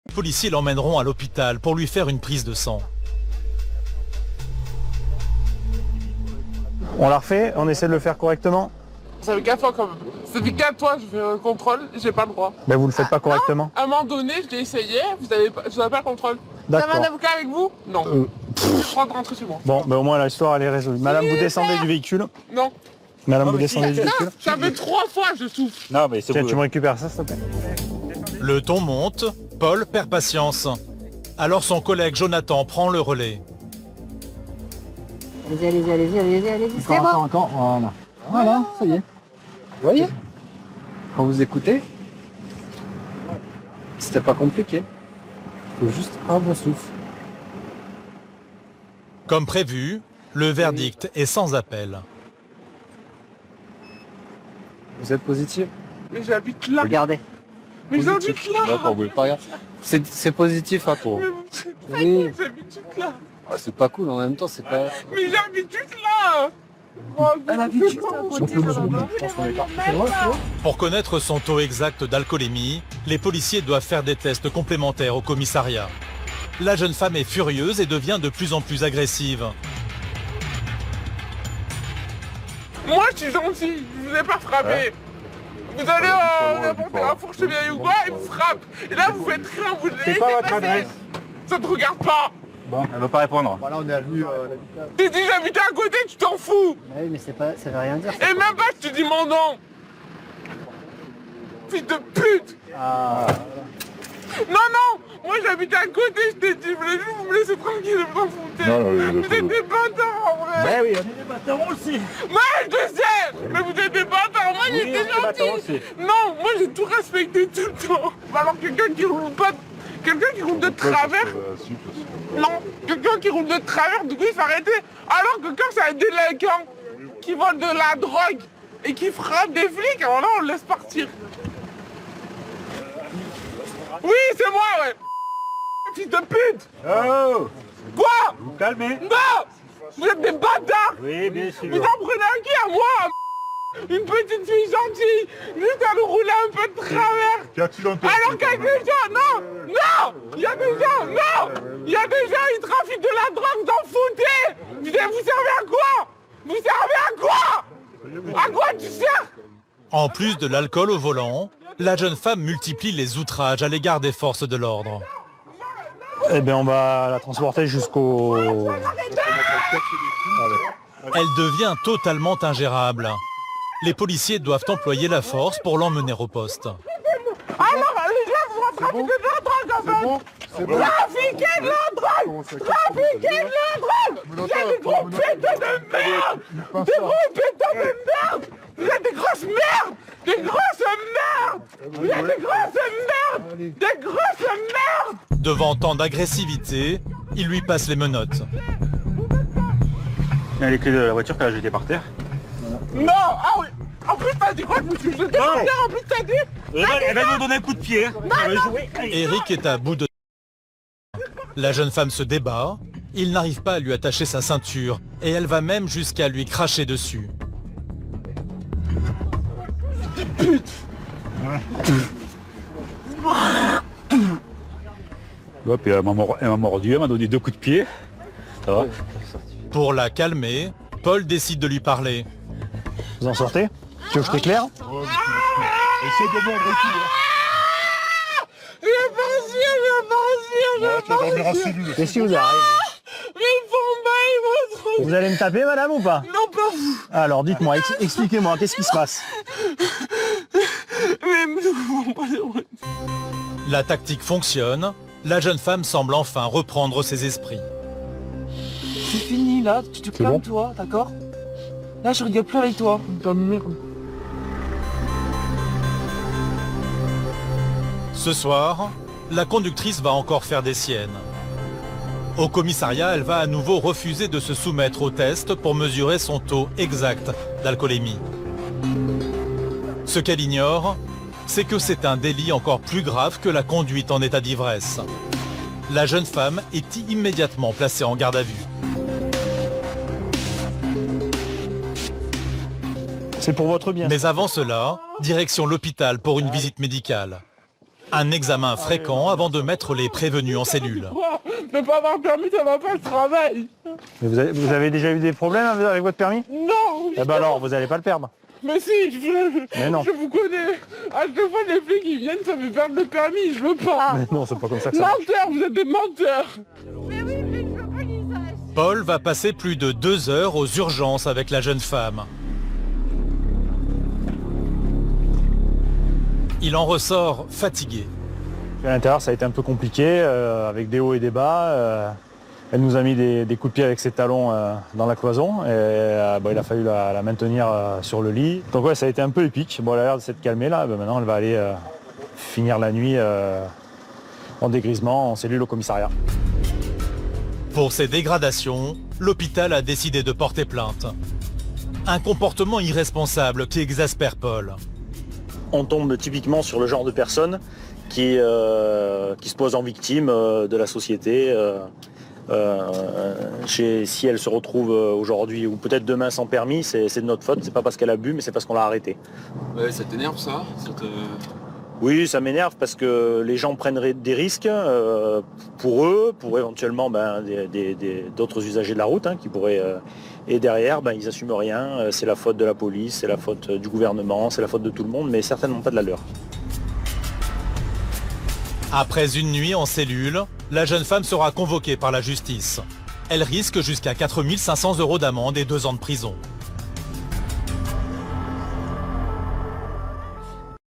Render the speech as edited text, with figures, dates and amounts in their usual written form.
Les policiers l'emmèneront à l'hôpital pour lui faire une prise de sang. On la refait, on essaie de le faire correctement. Ça fait 4 fois quand même. Ça fait 4 fois que je fais un contrôle, j'ai pas le droit. Mais vous le faites pas correctement. À un moment donné, je l'ai essayé, vous n'avez pas le contrôle. Vous avez un D'accord. avocat avec vous? Non. Je suis en train de rentrer chez moi. Bon, mais au moins l'histoire elle est résolue. Madame, vous descendez du véhicule. Non. Madame, vous descendez du véhicule. Ça fait 3 fois que je souffre. Non, mais c'est Tiens, vous. tu me récupères ça, s'il te plaît. Le ton monte, Paul perd patience. Alors son collègue Jonathan prend le relais. Allez-y, c'est bon. Encore, voilà. Voilà, ça y est. Vous voyez? Quand vous écoutez, c'était pas compliqué. Faut juste un bon souffle. Comme prévu, le verdict est sans appel. Vous êtes positif? Mais j'habite là. Regardez. Mais j'habite là. D'accord, vous voulez pas regarder. C'est positif à toi. Mais Oui. j'habite là. Ah, c'est pas cool en même temps, c'est pas. Mais j'habite là. Pour connaître son taux exact d'alcoolémie, les policiers doivent faire des tests complémentaires au commissariat. La jeune femme est furieuse et devient de plus en plus agressive. Moi, je suis gentil, je vous ai pas frappé. Vous allez n'importe quelle fourche vieille ou quoi, il vous frappe. Et là, vous faites rien, vous C'est quoi votre adresse? Ça te regarde pas. Bon, elle va pas répondre. Voilà, on est avenue. T'es dit j'habitais à côté, tu t'en fous. Oui, mais c'est pas, ça veut rien dire. Et même pas, je te dis mon nom. Fils de pute. Non, moi j'habitais à côté, je t'ai dit, je voulais juste vous me laisser tranquille, vous en foutez. Vous êtes des bâtards en vrai. Ben oui, on est des bâtards aussi. Moi je sais, mais vous êtes des bâtards, moi j'étais gentil. Non, moi j'ai tout respecté tout le temps. Alors quelqu'un qui roule pas, quelqu'un qui roule de travers, non, quelqu'un qui roule de travers, du coup il faut arrêter. Alors que quand c'est un délinquant qui vole de la drogue et qui frappe des flics, alors là on le laisse partir. Oui, c'est moi, ouais. Fils de pute. Oh, Quoi? vous calmez. Non. Vous êtes des bâtards. Oui, bien Vous sûr. en prenez à qui? À moi? Une petite fille gentille, juste à nous rouler un peu de travers. Alors qu'il y a des gens, non, il y a des gens, il y a des gens, ils trafiquent de la drogue, vous en foutez. Vous servez à quoi? Vous servez à quoi? À quoi tu sers? En plus de l'alcool au volant, la jeune femme multiplie les outrages à l'égard des forces de l'ordre. Eh bien, on va la transporter jusqu'au... Elle devient totalement ingérable. Les policiers doivent employer la force pour l'emmener au poste. Alors, les gens, vous trafiquez de la drogue en fait. Trafiquez de la drogue. Trafiquez de la drogue. Vous êtes des gros péteux de merde. Des gros péteux de merde. Vous êtes des grosses merdes. Des grosses merdes. Vous êtes des grosses merdes. Des grosses merdes. Devant tant d'agressivité, il lui passe les menottes. Il y a les clés de la voiture qu'elle a jetées par terre. Non, ah oui. En plus, t'as dit quoi? Je me suis jeté par terre, en plus, t'as dit. Elle va nous donner un coup de pied. Hein. Elle va jouer. Eric est à bout de... La jeune femme se débat, il n'arrive pas à lui attacher sa ceinture et elle va même jusqu'à lui cracher dessus. Ouais, puis elle m'a mordu, elle m'a donné 2 coups de pied. Ça va? Pour la calmer, Paul décide de lui parler. Vous en sortez? Tu veux que je t'éclaire? J'ai pas réussi. Qu'est-ce qui vous arrive? Mais ils font mal, ils vont trop. Vous allez me taper, madame, ou pas? Non, pas vous. Alors, dites-moi, expliquez-moi, qu'est-ce qui se passe? Mais ils font pas de... La tactique fonctionne, la jeune femme semble enfin reprendre ses esprits. C'est fini là, tu te calmes toi, d'accord? Là je rigole plus avec toi. Putain de merde. Ce soir, la conductrice va encore faire des siennes. Au commissariat, elle va à nouveau refuser de se soumettre au test pour mesurer son taux exact d'alcoolémie. Ce qu'elle ignore, c'est que c'est un délit encore plus grave que la conduite en état d'ivresse. La jeune femme est immédiatement placée en garde à vue. C'est pour votre bien. Mais avant cela, direction l'hôpital pour une visite médicale. Un examen fréquent avant de mettre les prévenus en cellule. Ne pas avoir permis, ça va pas le travail. Mais vous avez déjà eu des problèmes avec votre permis? Non. Eh ben alors, vous n'allez pas le perdre. Mais si, Mais non. je vous connais. À chaque fois les flics qui viennent, ça me fait perdre le permis, je veux pas. Mais non, c'est pas comme ça que ça marche. Menteurs, vous êtes des menteurs. Mais oui, mais je veux pas qu'il sache. Paul va passer plus de 2 heures aux urgences avec la jeune femme. Il en ressort fatigué. À l'intérieur, ça a été un peu compliqué, avec des hauts et des bas. Elle nous a mis des coups de pied avec ses talons dans la cloison. Et il a fallu la maintenir sur le lit. Donc ouais, ça a été un peu épique. Bon, elle a l'air de s'être calmée là. Maintenant, elle va aller finir la nuit en dégrisement, en cellule au commissariat. Pour ces dégradations, l'hôpital a décidé de porter plainte. Un comportement irresponsable qui exaspère Paul. On tombe typiquement sur le genre de personne qui se pose en victime de la société. Si elle se retrouve aujourd'hui ou peut-être demain sans permis, c'est de notre faute. C'est pas parce qu'elle a bu, mais c'est parce qu'on l'a arrêtée. Ouais, ça t'énerve ça? Oui, ça m'énerve parce que les gens prennent des risques pour eux, pour éventuellement d'autres usagers de la route qui pourraient... et derrière, ils n'assument rien. C'est la faute de la police, c'est la faute du gouvernement, c'est la faute de tout le monde, mais certainement pas de la leur. Après une nuit en cellule, la jeune femme sera convoquée par la justice. Elle risque jusqu'à 4 500 € d'amende et 2 ans de prison.